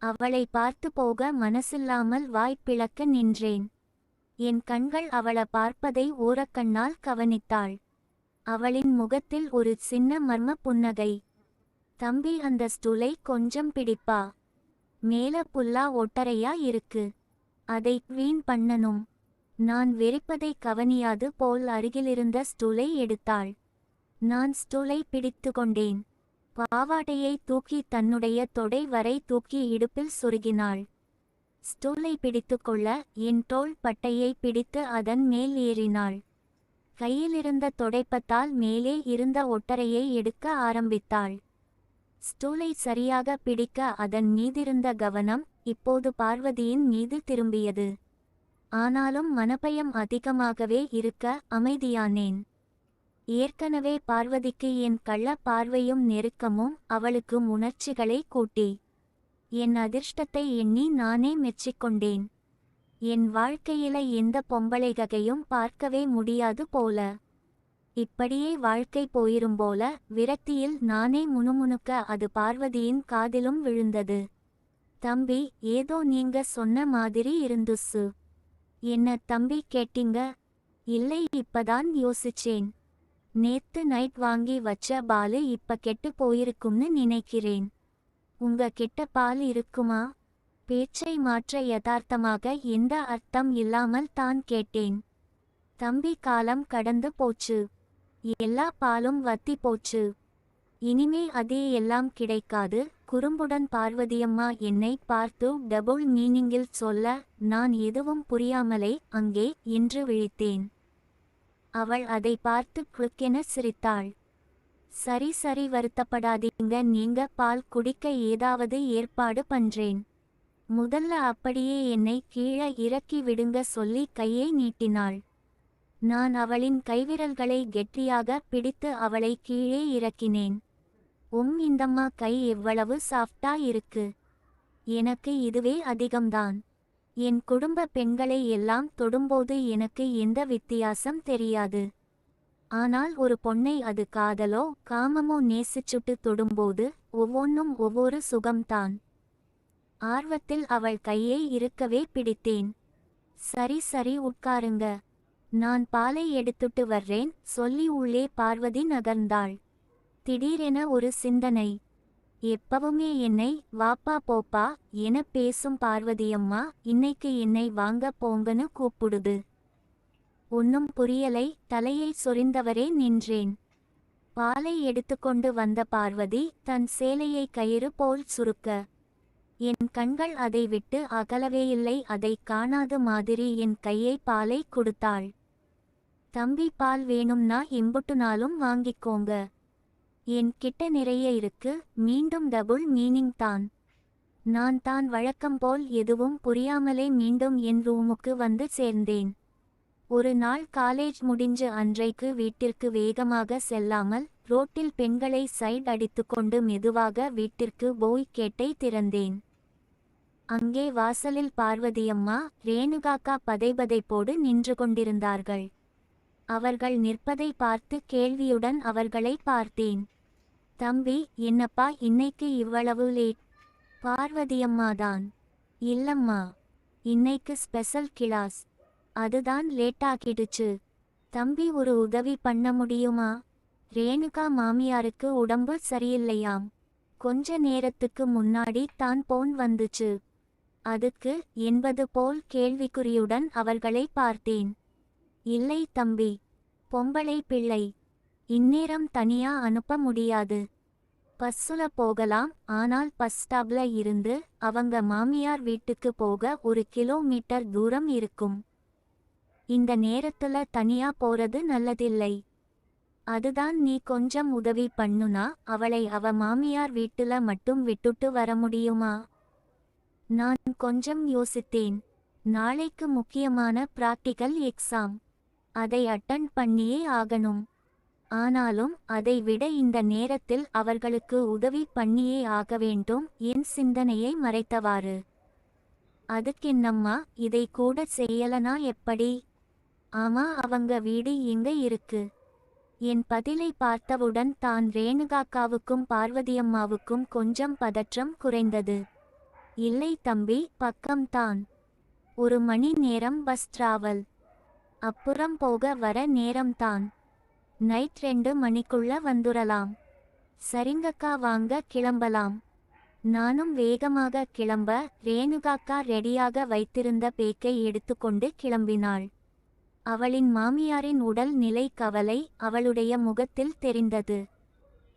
அவளை பார்த்து போக மனசில்லாமல் வாய்ப்பிளக்க நின்றேன். என் கண்கள் அவள பார்ப்பதை ஓரக்கண்ணால் கவனித்தாள். அவளின் முகத்தில் ஒரு சின்ன மர்ம புன்னகை. தம்பி, அந்த ஸ்டூலை கொஞ்சம் பிடிப்பா. மேல புல்லா ஒட்டரையா இருக்கு, அதை க்ளீன் பண்ணனும். நான் வெறிப்பதை கவனியாது போல் அருகிலிருந்த ஸ்டூலை எடுத்தாள். நான் ஸ்டூலை பிடித்து கொண்டேன். பாவாடையை தூக்கி தன்னுடைய தொடை வரை தூக்கி இடுப்பில் சொருகினாள். ஸ்டூலை பிடித்துக்கொள்ள என் தோள் பட்டையை பிடித்து அதன் மேல் ஏறினாள். கையிலிருந்த தொடைப்பத்தால் மேலே இருந்த ஒட்டரையை எடுக்க ஆரம்பித்தாள். ஸ்டூலை சரியாக பிடிக்க அதன் மீதிருந்த கவனம் இப்போது பார்வதியின் மீது திரும்பியது. ஆனாலும் மனப்பயம் அதிகமாகவே இருக்க அமைதியானேன். ஏற்கனவே பார்வதிக்கு என் கள்ள பார்வையும் நெருக்கமும் அவளுக்கு உணர்ச்சிகளை கூட்டி என் அதிர்ஷ்டத்தை எண்ணி நானே மெச்சிக்கொண்டேன். என் வாழ்க்கையில எந்த பொம்பளைகையும் பார்க்கவே முடியாது போல. இப்படியே வாழ்க்கை போயிரும் போல விரக்தியில் நானே முணுமுணுக்க அது பார்வதியின் காதிலும் விழுந்தது. தம்பி, ஏதோ நீங்க சொன்ன மாதிரி இருந்துச்சு. என்ன தம்பி கேட்டீங்க? இல்லை, இப்பதான் யோசிச்சேன். நேத்து நைட் வாங்கி வச்ச பாலு இப்ப கெட்டு போயிருக்கும்னு நினைக்கிறேன். உங்க கிட்ட பால் இருக்குமா? பேச்சை மாற்ற யதார்த்தமாக எந்த அர்த்தம் இல்லாமல் தான் கேட்டேன். தம்பி, காலம் கடந்து போச்சு. எல்லா பாலும் வத்தி போச்சு. இனிமே அதே எல்லாம் கிடைக்காது. குறும்புடன் பார்வதியம்மா என்னை பார்த்து டபுள் மீனிங்கில் சொல்ல நான் எதுவும் புரியாமலே அங்கே என்று விழித்தேன். அவள் அதை பார்த்து குளுக்கென சிரித்தாள். சரி சரி, வருத்தப்படாதீங்க. நீங்க பால் குடிக்க ஏதாவது ஏற்பாடு பண்றேன். முதல்ல அப்படியே என்னை கீழே இறக்கி விடுங்க சொல்லி கையை நீட்டினாள். நான் அவளின் கைவிரல்களை கெட்டியாக பிடித்து அவளை கீழே இறக்கினேன். இந்தம்மா கை எவ்வளவு சாஃப்டா இருக்கு. எனக்கு இதுவே அதிகம்தான். என் குடும்ப பெண்களை எல்லாம் தொடும்போது எனக்கு எந்த வித்தியாசம் தெரியாது. ஆனால் ஒரு பொண்ணை அது காதலோ காமமோ நேசிச்சுட்டு தொடும்போது ஒவ்வொன்றும் ஒவ்வொரு சுகம்தான். ஆர்வத்தில் அவள் கையை இறுக்கவே பிடித்தேன். சரி சரி, உட்காருங்க. நான் பாலை எடுத்துட்டு வர்றேன் சொல்லி உள்ளே பார்வதி நகர்ந்தாள். திடீரென ஒரு சிந்தனை. எப்பவுமே என்னை வாப்பா போப்பா என பேசும் பார்வதியம்மா இன்னைக்கு என்னை வாங்க போங்கன்னு கூப்பிடுது. ஒன்னும் புரியலை. தலையை சொரிந்தவரே நின்றேன். பாலை எடுத்துக்கொண்டு வந்த பார்வதி தன் சேலையை கயிறு போல் சுருக்க என் கண்கள் அதை விட்டு அகலவேயில்லை. அதை காணாத மாதிரி என் கையை பாலை கொடுத்தாள். தம்பி, பால் வேணும்னா இம்புட்டு நாளும் வாங்கிக்கோங்க. என் கிட்ட நிறைய இருக்கு. மீண்டும் டபுள் மீனிங் தான். நான் தான் வழக்கம்போல் எதுவும் புரியாமலே மீண்டும் என் ரூமுக்கு வந்து சேர்ந்தேன். ஒரு நாள் காலேஜ் முடிஞ்சு அன்றைக்கு வீட்டிற்கு வேகமாக செல்லாமல் ரோட்டில் பெண்களை சைட் அடித்துக்கொண்டு மெதுவாக வீட்டிற்கு போய் கேட்டை திறந்தேன். அங்கே வாசலில் பார்வதியம்மா ரேணுகாக்கா பதைபதைப்போடு நின்று கொண்டிருந்தார்கள். அவர்கள் நிற்பதை பார்த்து கேள்வியுடன் அவர்களை பார்த்தேன். தம்பி, என்னப்பா இன்னைக்கு இவ்வளவு லேட்? பார்வதியம்மாதான். இல்லம்மா, இன்னைக்கு ஸ்பெஷல் கிளாஸ், அதுதான் லேட்டாக்கிடுச்சு. தம்பி, ஒரு உதவி பண்ண முடியுமா? ரேணுகா மாமியாருக்கு உடம்பு சரியில்லையாம். கொஞ்ச நேரத்துக்கு முன்னாடி தான் போன் வந்துச்சு. அதுக்கு என்பது போல் கேள்விக்குறியுடன் அவர்களை பார்த்தேன். இல்லை தம்பி, பொம்பளை பிள்ளை, இந்நேரம் தனியா அனுப்ப முடியாது. பஸ்ஸுல போகலாம். ஆனால் பஸ் ஸ்டாப்ல இருந்து அவங்க மாமியார் வீட்டுக்கு போக 1 கிலோமீட்டர் தூரம் இருக்கும். இந்த நேரத்துல தனியா போறது நல்லதில்லை. அதுதான் நீ கொஞ்சம் உதவி பண்ணுனா அவளை அவ மாமியார் வீட்டுல மட்டும் விட்டுட்டு வர முடியுமா? நான் கொஞ்சம் யோசித்தேன். நாளைக்கு முக்கியமான பிராக்டிகல் எக்ஸாம். அதை அட்டன் பண்ணியே ஆகணும். ஆனாலும் அதை விட இந்த நேரத்தில் அவர்களுக்கு உதவி பண்ணியே ஆக வேண்டும். என் சிந்தனையை மறைத்தவாறு. அதுக்கென்னம்மா, இதை கூட செய்யலனா எப்படி? ஆமா, அவங்க வீடு எங்க இருக்கு? என் பதிலை பார்த்தவுடன் தான் ரேணுகாக்காவுக்கும் பார்வதியம்மாவுக்கும் கொஞ்சம் பதற்றம் குறைந்தது. இல்லை தம்பி, பக்கம்தான். 1 மணி நேரம் பஸ் டிராவல். அப்புறம் போக வர நேரம்தான். நைட் 2 மணிக்குள்ள வந்துடலாம். சரிங்கக்கா, வாங்க கிளம்பலாம். நானும் வேகமாக கிளம்ப ரேணுகாக்கா ரெடியாக வைத்திருந்த பேக்கை எடுத்துக்கொண்டு கிளம்பினாள். அவளின் மாமியாரின் உடல் நிலை கவலை அவளுடைய முகத்தில் தெரிந்தது.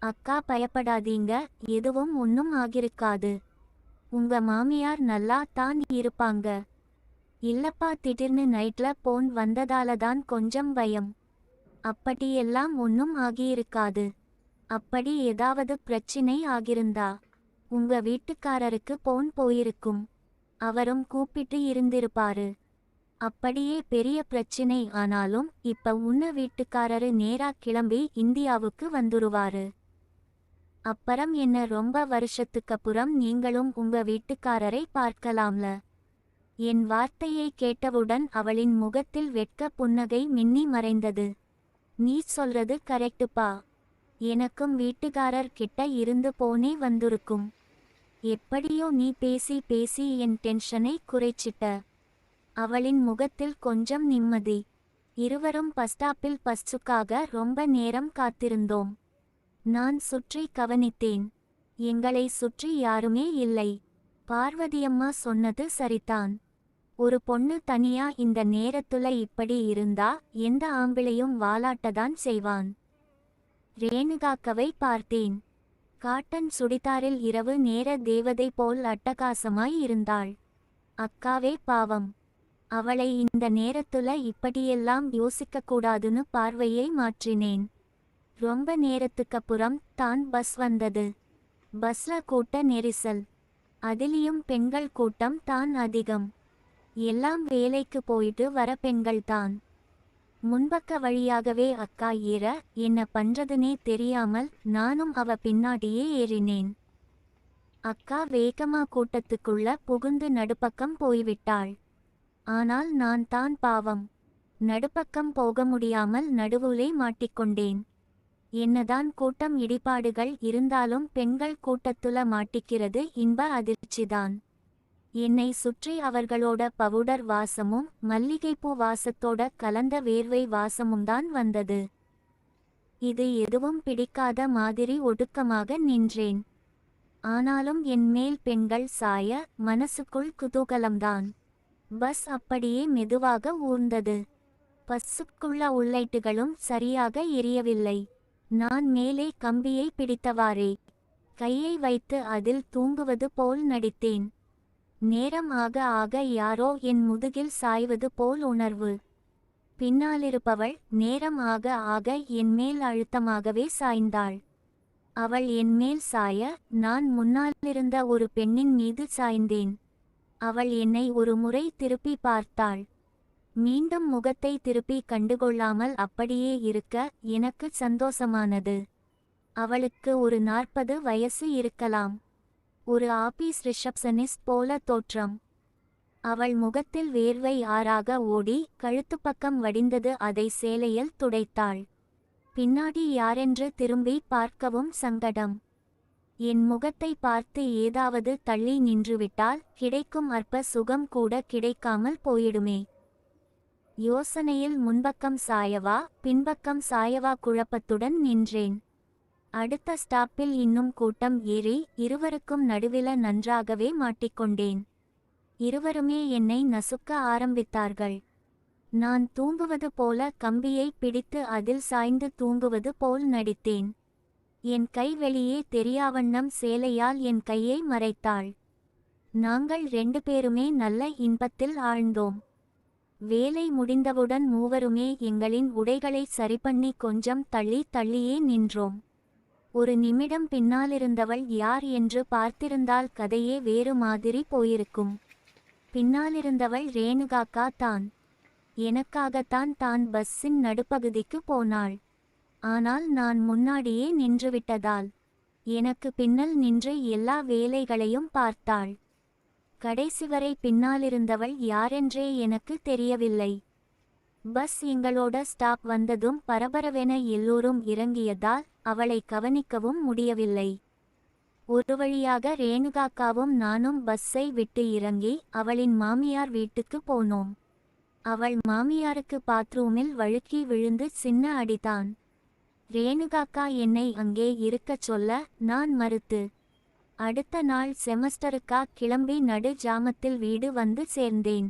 அக்கா, பயப்படாதீங்க, எதுவும் ஒன்னும் ஆகிருக்காது. உங்க மாமியார் நல்லா தான் இருப்பாங்க. இல்லப்பா, திடீர்னு நைட்ல போன் வந்ததாலதான் கொஞ்சம் பயம். அப்படியெல்லாம் ஒன்னும் ஆகியிருக்காது. அப்படி ஏதாவது பிரச்சினை ஆகிருந்தா உங்க வீட்டுக்காரருக்கு போன் போயிருக்கும். அவரும் கூப்பிட்டு இருந்திருப்பாரு. அப்படியே பெரிய பிரச்சினை ஆனாலும் இப்ப உன்ன வீட்டுக்காரரு நேரா கிளம்பி இந்தியாவுக்கு வந்துருவாரு. அப்புறம் என்ன, ரொம்ப வருஷத்துக்கப்புறம் நீங்களும் உங்க வீட்டுக்காரரை பார்க்கலாம்ல. என் வார்த்தையை கேட்டவுடன் அவளின் முகத்தில் வெட்க புன்னகை மின்னி மறைந்தது. நீ சொல்றது கரெக்டுப்பா. எனக்கும் வீட்டுக்காரர் கிட்ட இருந்து போனே வந்திருக்கும். எப்படியோ நீ பேசி பேசி என் டென்ஷனை குறைச்சிட்ட. அவளின் முகத்தில் கொஞ்சம் நிம்மதி. இருவரும் பஸ்டாப்பில் பஸ்ஸுக்காக ரொம்ப நேரம் காத்திருந்தோம். நான் சுற்றி கவனித்தேன். எங்களை சுற்றி யாருமே இல்லை. பார்வதியம்மா சொன்னது சரிதான். ஒரு பொண்ணு தனியா இந்த நேரத்துல இப்படி இருந்தா எந்த ஆம்பிளையும் வாலாட்டதான் செய்வான். ரேணுகாக்கவை பார்த்தேன். காட்டன் சுடிதாரில் இரவு நேர தேவதை போல் அட்டகாசமாய் இருந்தாள். அக்காவே பாவம். அவளை இந்த நேரத்துல இப்படியெல்லாம் யோசிக்கக்கூடாதுன்னு பார்வையை மாற்றினேன். ரொம்ப நேரத்துக்கப்புறம் தான் பஸ் வந்தது. பஸ்ல கூட்ட நெரிசல். அதிலியும் பெண்கள் கூட்டம் தான் அதிகம். எல்லாம் வேலைக்கு போயிட்டு வர பெண்கள்தான். முன்பக்க வழியாகவே அக்கா ஏற என்ன பண்றதுனே தெரியாமல் நானும் அவ பின்னாடியே ஏறினேன். அக்கா வேகமா கூட்டத்துக்குள்ள புகுந்து நடுப்பக்கம் போய்விட்டாள். ஆனால் நான் தான் பாவம். நடுப்பக்கம் போக முடியாமல் நடுவுலே மாட்டிக்கொண்டேன். என்னதான் கூட்டம் இடிபாடுகள் இருந்தாலும் பெண்கள் கூட்டத்துல மாட்டிக்கிறது இன்ப அதிர்ச்சிதான். என்னை சுற்றி அவர்களோட பவுடர் வாசமும் மல்லிகைப்பூ வாசத்தோட கலந்த வேர்வை வாசமும்தான் வந்தது. இது எதுவும் பிடிக்காத மாதிரி ஒடுக்கமாக நின்றேன். ஆனாலும் என் மேல் பெண்கள் சாய மனசுக்குள் குதூகலம்தான். பஸ் அப்படியே மெதுவாக ஊர்ந்தது. பஸ்ஸுக்குள்ள உள்ளைட்டுகளும் சரியாக எரியவில்லை. நான் மேலே கம்பியை பிடித்தவாறே கையை வைத்து அதில் தூங்குவது போல் நடித்தேன். நேரம் ஆக ஆக யாரோ என் முதுகில் சாய்வது போல் உணர்வு. பின்னாலிருப்பவள் நேரம் ஆக ஆக என் மேல் அழுத்தமாகவே சாய்ந்தாள். அவள் என் மேல் சாய நான் முன்னாலிருந்த ஒரு பெண்ணின் மீது சாய்ந்தேன். அவள் என்னை ஒரு முறை திருப்பி பார்த்தாள். மீண்டும் முகத்தை திருப்பி கண்டுகொள்ளாமல் அப்படியே இருக்க எனக்கு சந்தோஷமானது. அவளுக்கு ஒரு 40 வயசு இருக்கலாம். ஒரு ஆபீஸ் ரிசப்ஷனிஸ்ட் போல தோற்றம். அவள் முகத்தில் வேர்வை ஆறாக ஓடி கழுத்துப்பக்கம் வடிந்தது. அதை சேலையில் துடைத்தாள். பின்னாடி யாரென்று திரும்பி பார்க்கவும் சங்கடம். என் முகத்தை பார்த்து ஏதாவது தள்ளி நின்றுவிட்டால் கிடைக்கும் அற்ப சுகம் கூட கிடைக்காமல் போயிடுமே. யோசனையில் முன்பக்கம் சாயவா பின்பக்கம் சாயவா குழப்பத்துடன் நின்றேன். அடுத்த ஸ்டாப்பில் இன்னும் கூட்டம் ஏறி இருவருக்கும் நடுவில நன்றாகவே மாட்டிக்கொண்டேன். இருவருமே என்னை நசுக்க ஆரம்பித்தார்கள். நான் தூங்குவது போல கம்பியை பிடித்து அதில் சாய்ந்து தூங்குவது போல் நடித்தேன். என் கை வெளியே தெரியாவண்ணம் சேலையால் என் கையை மறைத்தாள். நாங்கள் 2 பேருமே நல்ல இன்பத்தில் ஆழ்ந்தோம். வேலை முடிந்தவுடன் மூவருமே எங்களின் உடைகளை சரிபண்ணி கொஞ்சம் தள்ளி தள்ளியே நின்றோம். ஒரு நிமிடம் பின்னாலிருந்தவள் யார் என்று பார்த்திருந்தால் கதையே வேறு மாதிரி போயிருக்கும். பின்னாலிருந்தவள் ரேணுகாக்கா தான். எனக்காகத்தான் தான் பஸ்ஸின் நடுப்பகுதிக்கு போனாள். ஆனால் நான் முன்னாடியே நின்றுவிட்டதால் எனக்கு பின்னல் நின்று எல்லா வேலைகளையும் பார்த்தாள். கடைசிவரை பின்னாலிருந்தவள் யாரென்றே எனக்கு தெரியவில்லை. பஸ் எங்களோட ஸ்டாப் வந்ததும் பரபரவென எல்லோரும் இறங்கியதால் அவளை கவனிக்கவும் முடியவில்லை. ஒரு வழியாக ரேணுகாக்காவும் நானும் பஸ்ஸை விட்டு இறங்கி அவளின் மாமியார் வீட்டுக்கு போனோம். அவள் மாமியாருக்கு பாத்ரூமில் வழுக்கி விழுந்து சின்ன அடிதான். ரேணுகாக்கா என்னை அங்கே இருக்கச் சொல்ல நான் மறுத்து அடுத்த நாள் செமஸ்டருக்கா கிளம்பி நடு ஜாமத்தில் வீடு வந்து சேர்ந்தேன்.